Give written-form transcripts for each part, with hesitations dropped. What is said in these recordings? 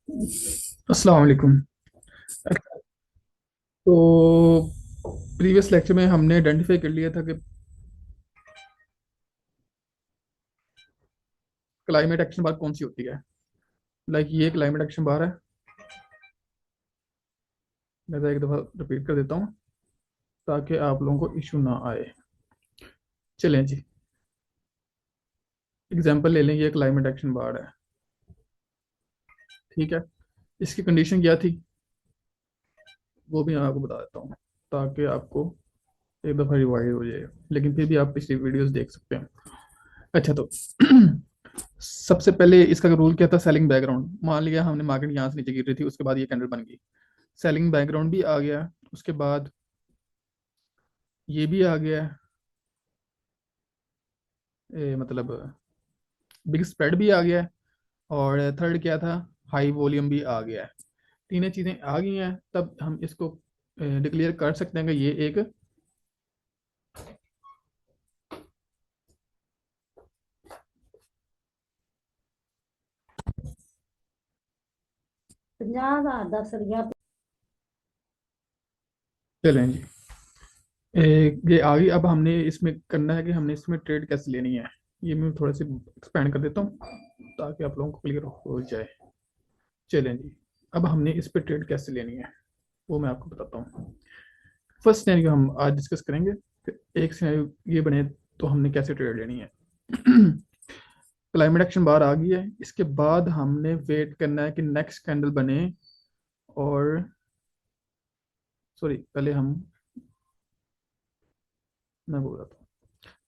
अस्सलाम वालेकुम। तो प्रीवियस लेक्चर में हमने आइडेंटिफाई कर लिया था कि क्लाइमेट एक्शन बार कौन सी होती है। लाइक ये क्लाइमेट एक्शन बार है। मैं तो एक दफ़ा रिपीट कर देता हूँ ताकि आप लोगों को इशू ना आए। चलें जी, एग्जांपल ले लें। ये क्लाइमेट एक्शन बार है, ठीक है। इसकी कंडीशन क्या थी वो भी मैं आपको बता देता हूँ ताकि आपको एक दफ़ा रिवाइज हो जाए, लेकिन फिर भी आप पिछली वीडियोस देख सकते हैं। अच्छा, तो सबसे पहले इसका रूल क्या था? Selling background. मान लिया हमने मार्केट यहाँ से नीचे गिर रही थी, उसके बाद ये कैंडल बन गई, सेलिंग बैकग्राउंड भी आ गया, उसके बाद ये भी आ गया, मतलब बिग स्प्रेड भी आ गया, और थर्ड क्या था? हाई वॉल्यूम भी आ गया है। तीनों चीज़ें आ गई हैं, तब हम इसको डिक्लेयर कर सकते हैं कि ये एक चैलेंज। ये आ गई। अब हमने इसमें करना है कि हमने इसमें ट्रेड कैसे लेनी है। ये मैं थोड़ा सा एक्सपेंड कर देता हूँ ताकि आप लोगों को क्लियर हो जाए। चलें जी, अब हमने इस पे ट्रेड कैसे लेनी है वो मैं आपको बताता हूँ। फर्स्ट सिनेरियो हम आज डिस्कस करेंगे, फिर एक सिनेरियो ये बने तो हमने कैसे ट्रेड लेनी है। क्लाइमेट एक्शन बार आ गई है, इसके बाद हमने वेट करना है कि नेक्स्ट कैंडल बने। और सॉरी, पहले हम मैं बोल रहा था,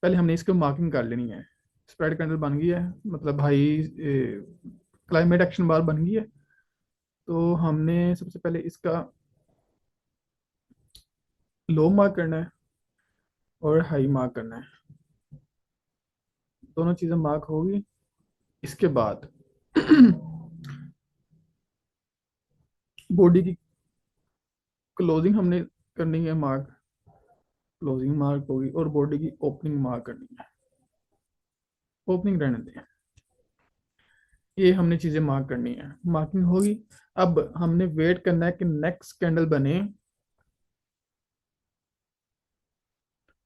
पहले हमने इसको मार्किंग कर लेनी है। स्प्रेड कैंडल बन गई है, मतलब भाई क्लाइमेट एक्शन बार बन गई है। तो हमने सबसे पहले इसका लो मार्क करना है और हाई मार्क करना है। दोनों चीज़ें मार्क होगी। इसके बाद बॉडी की क्लोजिंग हमने करनी है मार्क, क्लोजिंग मार्क होगी, और बॉडी की ओपनिंग मार्क करनी है। ओपनिंग रहने दें, ये हमने चीज़ें मार्क करनी है, मार्किंग होगी। अब हमने वेट करना है कि नेक्स्ट कैंडल बने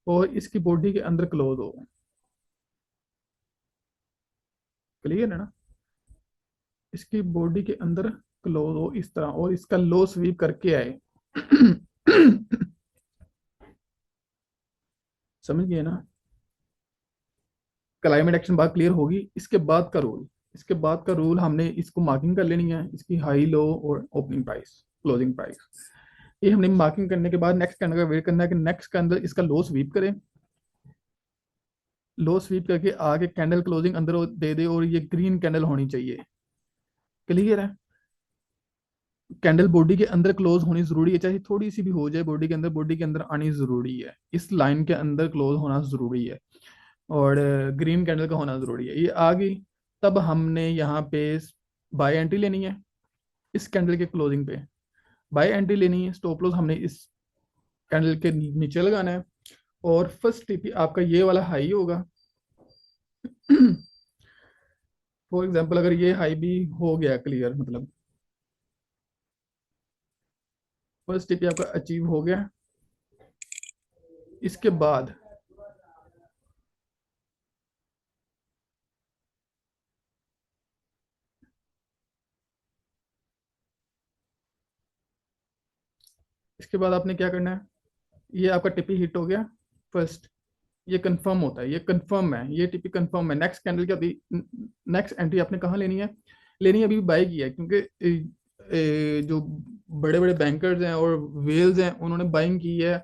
और इसकी बॉडी के अंदर क्लोज हो। क्लियर है ना? इसकी बॉडी के अंदर क्लोज हो इस तरह, और इसका लो स्वीप करके आए। समझ गए ना? क्लाइमेट एक्शन बात क्लियर होगी। इसके बाद का रूल हमने इसको मार्किंग कर लेनी है, इसकी हाई लो और ओपनिंग प्राइस, क्लोजिंग प्राइस। ये हमने मार्किंग करने के बाद नेक्स्ट कैंडल का वेट करना है कि नेक्स्ट कैंडल इसका लो स्वीप करे। लो स्वीप करके आगे कैंडल क्लोजिंग अंदर दे दे, और ये ग्रीन कैंडल होनी चाहिए। क्लियर है? कैंडल बॉडी के अंदर क्लोज होनी जरूरी है, चाहे थोड़ी सी भी हो जाए बॉडी के अंदर, बॉडी के अंदर आनी जरूरी है, इस लाइन के अंदर क्लोज होना जरूरी है। और ग्रीन कैंडल का होना जरूरी है। ये आ गई, तब हमने यहाँ पे बाय एंट्री लेनी है। इस कैंडल के क्लोजिंग पे बाय एंट्री लेनी है। स्टॉप लॉस हमने इस कैंडल के नीचे लगाना है। और फर्स्ट टीपी आपका ये वाला हाई होगा। फॉर एग्जांपल अगर ये हाई भी हो गया क्लियर, मतलब फर्स्ट टीपी आपका अचीव हो गया। इसके बाद इसके बाद आपने क्या करना है? ये आपका टीपी हिट हो गया फर्स्ट। ये कंफर्म होता है, ये कंफर्म है, ये टीपी कंफर्म है। नेक्स्ट कैंडल क्या होती? नेक्स्ट एंट्री आपने कहाँ लेनी है? लेनी है अभी बाय की है, क्योंकि जो बड़े बड़े बैंकर्स हैं और वेल्स हैं उन्होंने बाइंग की है,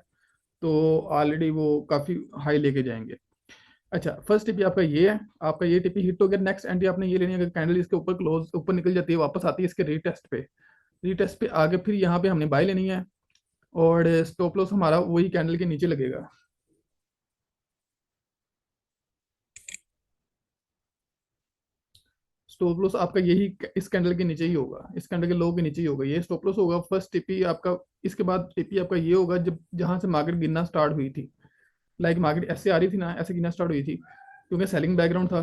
तो ऑलरेडी वो काफ़ी हाई लेके जाएंगे। अच्छा, फर्स्ट टीपी आपका ये है, आपका ये टीपी हिट हो गया। नेक्स्ट एंट्री आपने ये लेनी है, अगर कैंडल इसके ऊपर क्लोज ऊपर निकल जाती है, वापस आती है इसके रीटेस्ट पे, रीटेस्ट पे आगे फिर यहाँ पे हमने बाय लेनी है। और स्टॉप लॉस हमारा वही कैंडल के नीचे लगेगा। स्टॉप लॉस आपका यही इस कैंडल के नीचे ही होगा, इस कैंडल के लो के नीचे ही होगा, ये स्टॉप लॉस होगा फर्स्ट टीपी आपका। इसके बाद टीपी आपका ये होगा जब जहां से मार्केट गिरना स्टार्ट हुई थी। लाइक मार्केट ऐसे आ रही थी ना, ऐसे गिरना स्टार्ट हुई थी, क्योंकि सेलिंग बैकग्राउंड था।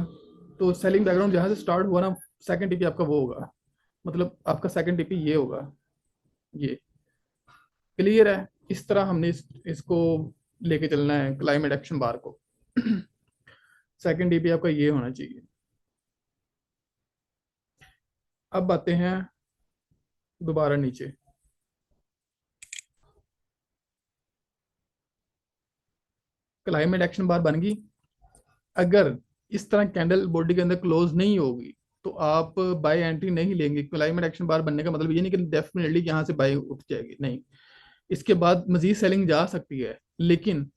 तो सेलिंग बैकग्राउंड जहां से स्टार्ट हुआ ना, सेकंड टीपी आपका वो होगा। मतलब आपका सेकंड टीपी ये होगा, ये क्लियर है। इस तरह हमने इसको लेके चलना है क्लाइमेट एक्शन बार को। सेकंड टीपी आपका ये होना चाहिए। अब आते हैं दोबारा नीचे। क्लाइमेट एक्शन बार बन गई। अगर इस तरह कैंडल बॉडी के अंदर क्लोज नहीं होगी तो आप बाय एंट्री नहीं लेंगे। क्लाइमेट एक्शन बार बनने का मतलब ये नहीं कि डेफिनेटली यहाँ से बाय उठ जाएगी, नहीं। इसके बाद मजीद सेलिंग जा सकती है, लेकिन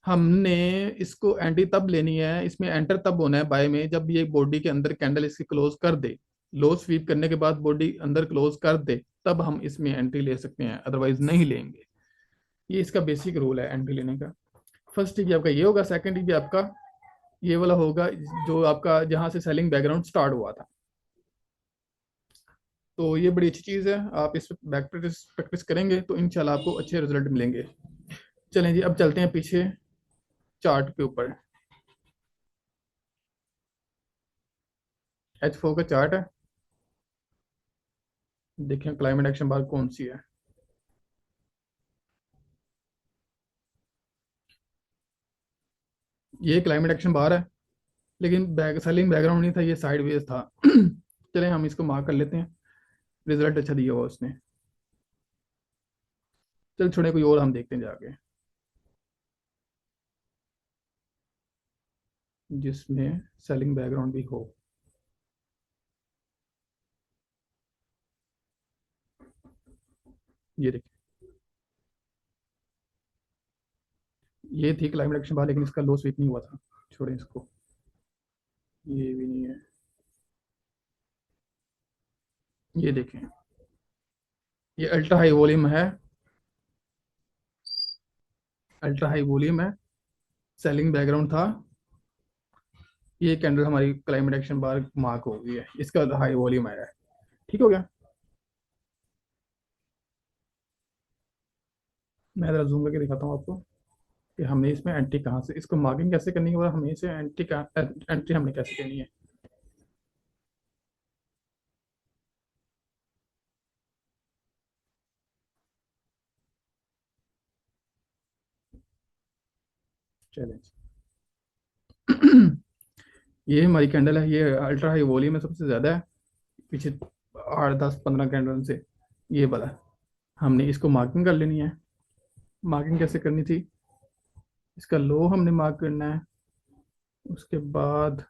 हमने इसको एंट्री तब लेनी है, इसमें एंटर तब होना है बाय में जब ये बॉडी के अंदर कैंडल इसकी क्लोज कर दे। लो स्वीप करने के बाद बॉडी अंदर क्लोज कर दे, तब हम इसमें एंट्री ले सकते हैं, अदरवाइज नहीं लेंगे। ये इसका बेसिक रूल है एंट्री लेने का। फर्स्ट टीपी आपका ये होगा, सेकंड टीपी आपका ये वाला होगा जो आपका जहां से सेलिंग बैकग्राउंड स्टार्ट हुआ था। तो ये बड़ी अच्छी चीज़ है, आप इस बैक प्रैक्टिस प्रैक्टिस करेंगे तो इंशाल्लाह आपको अच्छे रिजल्ट मिलेंगे। चलें जी, अब चलते हैं पीछे चार्ट के ऊपर। H4 का चार्ट है, देखें क्लाइमेट एक्शन बार कौन सी है। ये क्लाइमेट एक्शन बार है, लेकिन बैक सेलिंग बैकग्राउंड नहीं था, ये साइड वेज था। चलें हम इसको मार्क कर लेते हैं, रिजल्ट अच्छा दिया हुआ उसने। चल छोड़े, कोई और हम देखते हैं जाके जिसमें सेलिंग बैकग्राउंड भी हो। ये देखिए, ये थी क्लाइमेट एक्शन बार, लेकिन इसका लो स्वीप नहीं हुआ था। छोड़ें इसको, ये भी नहीं है। ये देखें, ये अल्ट्रा हाई वॉल्यूम है, अल्ट्रा हाई वॉल्यूम है, सेलिंग बैकग्राउंड था। ये कैंडल हमारी क्लाइमेट एक्शन बार मार्क हो गई है, इसका हाई वॉल्यूम आया है। ठीक हो गया। मैं जरा जूम करके दिखाता हूँ आपको कि हमें इसमें एंट्री कहाँ से, इसको मार्किंग कैसे करनी है और हमें इसे एंट्री हमने कैसे करनी है। चैलेंज। ये हमारी कैंडल है, ये अल्ट्रा हाई वॉल्यूम में सबसे ज़्यादा है, पीछे 8 10 15 कैंडल से ये वाला। हमने इसको मार्किंग कर लेनी है। मार्किंग कैसे करनी थी, इसका लो हमने मार्क करना है, उसके बाद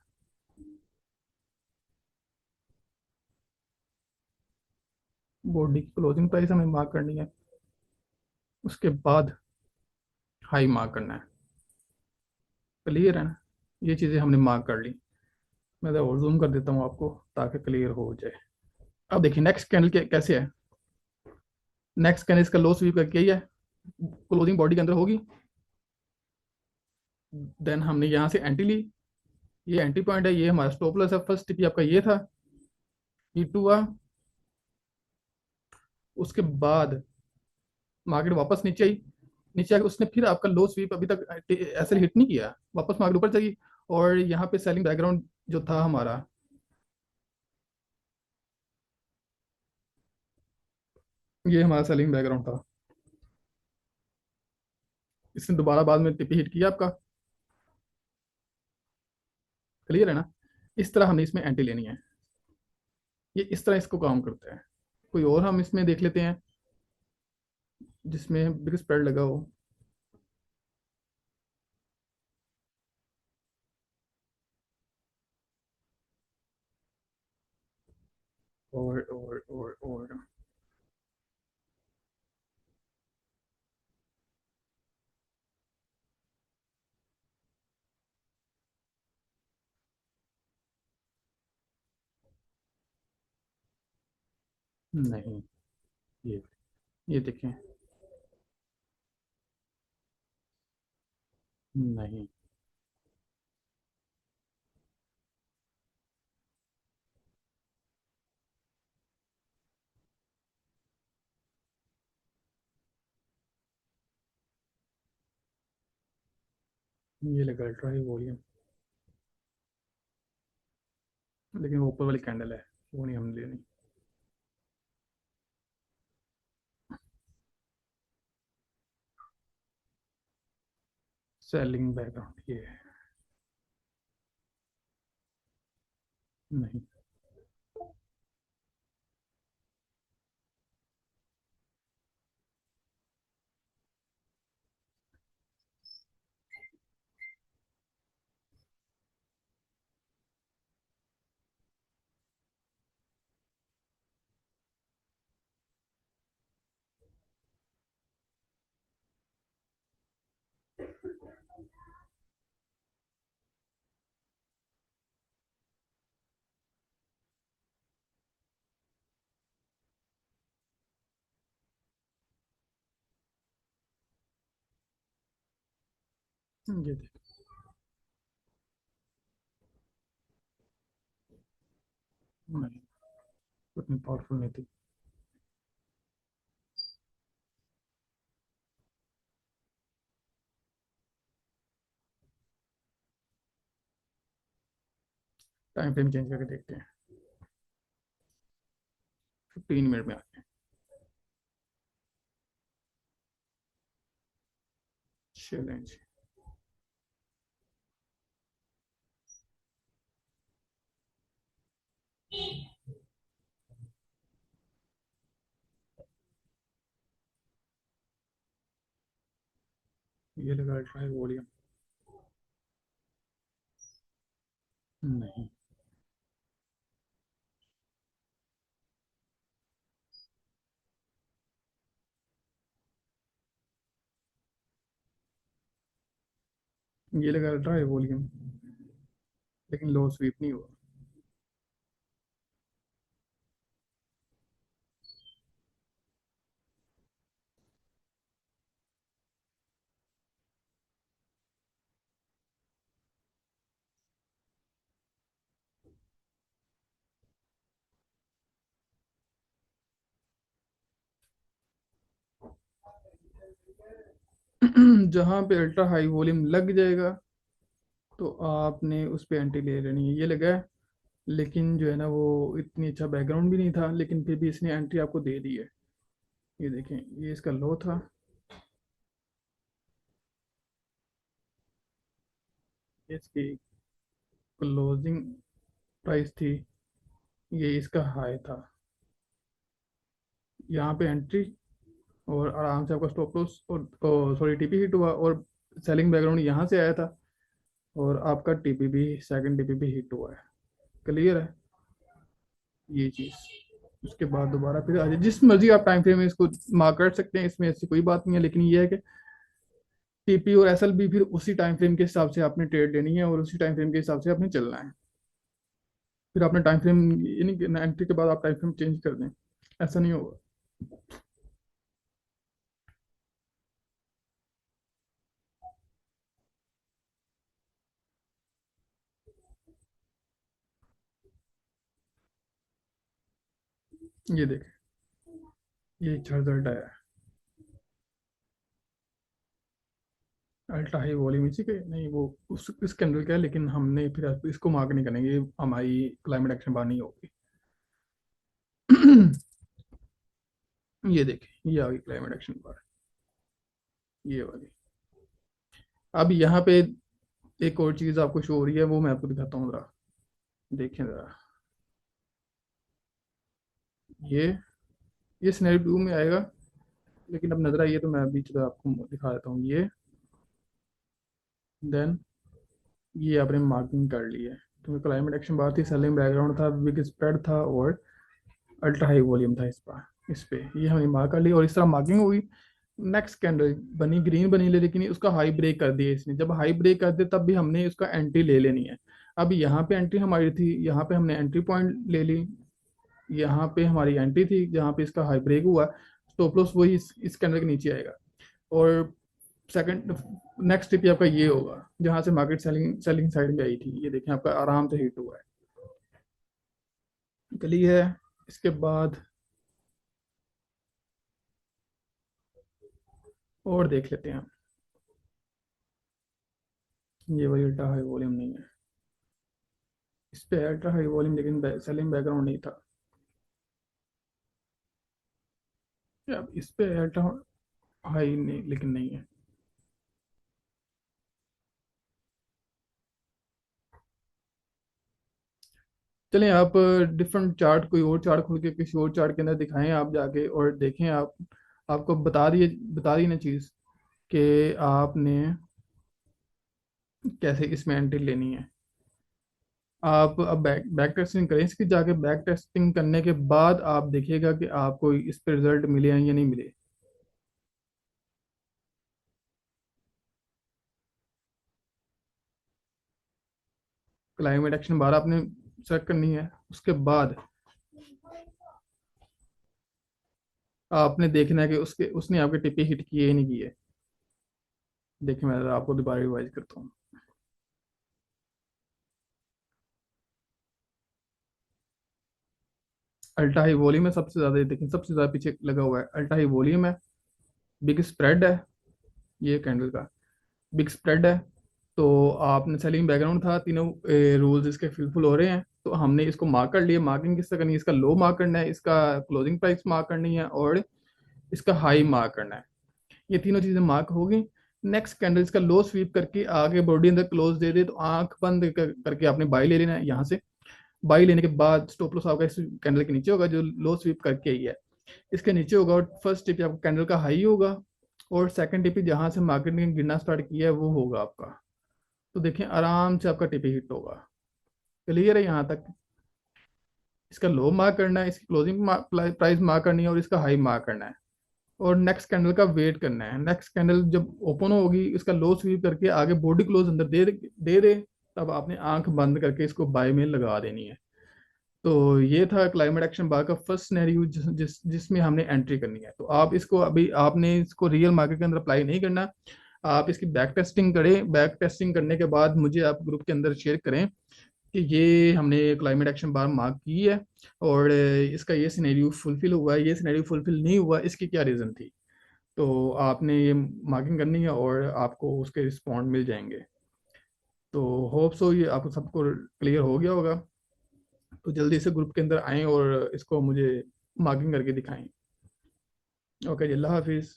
बॉडी की क्लोजिंग प्राइस हमें मार्क करनी है, उसके बाद हाई मार्क करना है। क्लियर है ना, ये चीज़ें हमने मार्क कर ली। मैं तो और जूम कर देता हूँ आपको ताकि क्लियर हो जाए। अब देखिए नेक्स्ट कैंडल कैसे है। नेक्स्ट कैंडल इसका लो स्वीप करके ही है, क्लोजिंग बॉडी के अंदर होगी। देन हमने यहाँ से एंट्री ली, ये एंट्री पॉइंट है, ये हमारा स्टॉप लॉस है। फर्स्ट टिप आपका ये था, E2 हुआ। उसके बाद मार्केट वापस नीचे आई, नीचे आके उसने फिर आपका लो स्वीप अभी तक ऐसे हिट नहीं किया, वापस मार्केट ऊपर चली। और यहाँ पे सेलिंग बैकग्राउंड जो था हमारा, ये हमारा सेलिंग बैकग्राउंड था। इसने दोबारा बाद में टिपी हिट किया आपका। क्लियर है ना, इस तरह हमने इसमें एंट्री लेनी है। ये इस तरह इसको काम करता है। कोई और हम इसमें देख लेते हैं जिसमें बिग स्प्रेड लगा हो। और नहीं, ये ये देखें, नहीं, ये लगा अल्ट्रा हाई वॉल्यूम, लेकिन वो ऊपर वाली कैंडल है, वो नहीं हमने लेनी। सेलिंग बैकग्राउंड ये नहीं। ये देख, नहीं, उतनी पावरफुल नहीं थी। टाइम फ्रेम चेंज करके देखते हैं। 15 मिनट में आते हैं। चैलेंज। ये लगा ट्राई वॉल्यूम। नहीं, ये लगा ट्राई वॉल्यूम, लेकिन लो स्वीप नहीं हुआ। जहां पे अल्ट्रा हाई वॉल्यूम लग जाएगा तो आपने उस पे एंटी ले लेनी है। ये लगा है, लेकिन जो है ना वो इतनी अच्छा बैकग्राउंड भी नहीं था, लेकिन फिर भी इसने एंट्री आपको दे दी है। ये देखें, ये इसका लो था। ये इसकी क्लोजिंग प्राइस थी। ये इसका हाई था। यहाँ पे एंट्री, और आराम से आपका स्टॉप लॉस और सॉरी टीपी हिट हुआ, और सेलिंग बैकग्राउंड यहाँ से आया था, और आपका टीपी भी, सेकंड टीपी भी हिट हुआ है। क्लियर है ये चीज़। उसके बाद दोबारा फिर आ जाए, जिस मर्जी आप टाइम फ्रेम में इसको मार्क कर सकते हैं, इसमें ऐसी कोई बात नहीं है, लेकिन ये है कि टीपी और एसएल भी फिर उसी टाइम फ्रेम के हिसाब से आपने ट्रेड लेनी है, और उसी टाइम फ्रेम के हिसाब से आपने चलना है। फिर आपने टाइम फ्रेम, यानी एंट्री के बाद आप टाइम फ्रेम चेंज कर दें, ऐसा नहीं होगा। ये देखें, ये अच्छा रिजल्ट आया है। अल्ट्रा हाई वॉल्यूम इसी के नहीं, वो उस कैंडल का है, लेकिन हमने फिर इसको मार्क नहीं करेंगे, ये हमारी क्लाइमेट एक्शन बार नहीं होगी। ये देखें, ये आ गई क्लाइमेट एक्शन बार, ये वाली। अब यहाँ पे एक और चीज आपको शो हो रही है, वो मैं आपको दिखाता हूँ जरा। देखें जरा, ये ये स्नैप व्यू में आएगा, लेकिन अब नजर आई है तो मैं अभी चलो आपको दिखा देता हूँ। ये देन ये आपने मार्किंग कर ली है, क्योंकि क्लाइमेट एक्शन बार थी, सेलिंग बैकग्राउंड था, बिग स्प्रेड था, और अल्ट्रा हाई वॉल्यूम था इस पे ये हमने मार्क कर ली, और इस तरह मार्किंग हुई। नेक्स्ट कैंडल बनी, ग्रीन बनी ले, लेकिन उसका हाई ब्रेक कर दिया इसने। जब हाई ब्रेक कर दे तब भी हमने उसका एंट्री ले लेनी है। अब यहाँ पे एंट्री हमारी थी, यहाँ पे हमने एंट्री पॉइंट ले ली। यहाँ पे हमारी एंट्री थी जहाँ पे इसका हाई ब्रेक हुआ। स्टॉप लॉस वही इस कैंडल के नीचे आएगा। और सेकंड, नेक्स्ट टिप आपका ये होगा, जहाँ से मार्केट सेलिंग सेलिंग साइड में आई थी। ये देखें, आपका आराम से हिट हुआ है। क्लियर है। इसके बाद और देख लेते हैं हम। ये वही अल्ट्रा हाई वॉल्यूम नहीं है, इस पे अल्ट्रा हाई वॉल्यूम, लेकिन सेलिंग बैकग्राउंड नहीं था। अब इस पे अल्ट्रा हाई नहीं, लेकिन नहीं है। चलें आप डिफरेंट चार्ट, कोई और चार्ट खोल के किसी और चार्ट के अंदर दिखाएं आप जाके और देखें आप। आपको बता दी ना चीज़ कि आपने कैसे इसमें एंट्री लेनी है। आप अब बैक टेस्टिंग करें इसकी जाके। बैक टेस्टिंग करने के बाद आप देखिएगा कि आपको इस पे रिजल्ट मिले हैं या नहीं मिले। क्लाइमेट एक्शन बार आपने सेलेक्ट करनी है, उसके बाद आपने देखना है कि उसके उसने आपके टिपे हिट किए या नहीं किए। देखिए मैं आपको दोबारा रिवाइज करता हूँ। अल्ट्रा हाई वॉल्यूम है सबसे ज़्यादा, देखिए सबसे ज़्यादा पीछे लगा हुआ है। अल्ट्रा हाई वॉल्यूम है, बिग स्प्रेड है, ये कैंडल का बिग स्प्रेड है। तो आपने सेलिंग बैकग्राउंड था, तीनों रूल्स इसके फिलफुल हो रहे हैं, तो हमने इसको मार्क कर लिया। मार्किंग किस तरह करनी है, इसका लो मार्क करना है, इसका क्लोजिंग प्राइस मार्क करनी है, और इसका हाई मार्क करना है। ये तीनों चीज़ें मार्क होगी। नेक्स्ट कैंडल इसका लो स्वीप करके आगे बॉडी अंदर क्लोज दे दे तो आंख बंद करके आपने बाई ले लेना है यहाँ से। बाई लेने के बाद स्टॉप लॉस आपका इस कैंडल के नीचे होगा जो लो स्वीप करके ही है, इसके नीचे होगा। और फर्स्ट टिप आपका कैंडल का हाई होगा, और सेकंड टिप जहां से मार्केट ने गिरना स्टार्ट किया है वो होगा आपका। तो देखें आराम से आपका टिपी हिट होगा। क्लियर है यहाँ तक। इसका लो मार्क करना है, इसकी क्लोजिंग प्राइस मार्क करनी है, और इसका हाई मार्क करना है। और नेक्स्ट कैंडल का वेट करना है। नेक्स्ट कैंडल जब ओपन होगी इसका लो स्वीप करके आगे बॉडी क्लोज अंदर दे दे, तब आपने आंख बंद करके इसको बाय में लगा देनी है। तो ये था क्लाइमेट एक्शन बार का फर्स्ट सिनेरियो जिसमें हमने एंट्री करनी है। तो आप इसको अभी आपने इसको रियल मार्केट के अंदर अप्लाई नहीं करना। आप इसकी बैक टेस्टिंग करें। बैक टेस्टिंग करने के बाद मुझे आप ग्रुप के अंदर शेयर करें कि ये हमने क्लाइमेट एक्शन बार मार्क की है, और इसका ये सिनेरियो फुलफिल हुआ है, ये सिनेरियो फुलफिल नहीं हुआ, इसकी क्या रीज़न थी। तो आपने ये मार्किंग करनी है और आपको उसके रिस्पॉन्ड मिल जाएंगे। तो होप सो ये आपको सबको क्लियर हो गया होगा। तो जल्दी से ग्रुप के अंदर आएं और इसको मुझे मार्किंग करके दिखाएं। ओके जी, अल्लाह हाफिज़।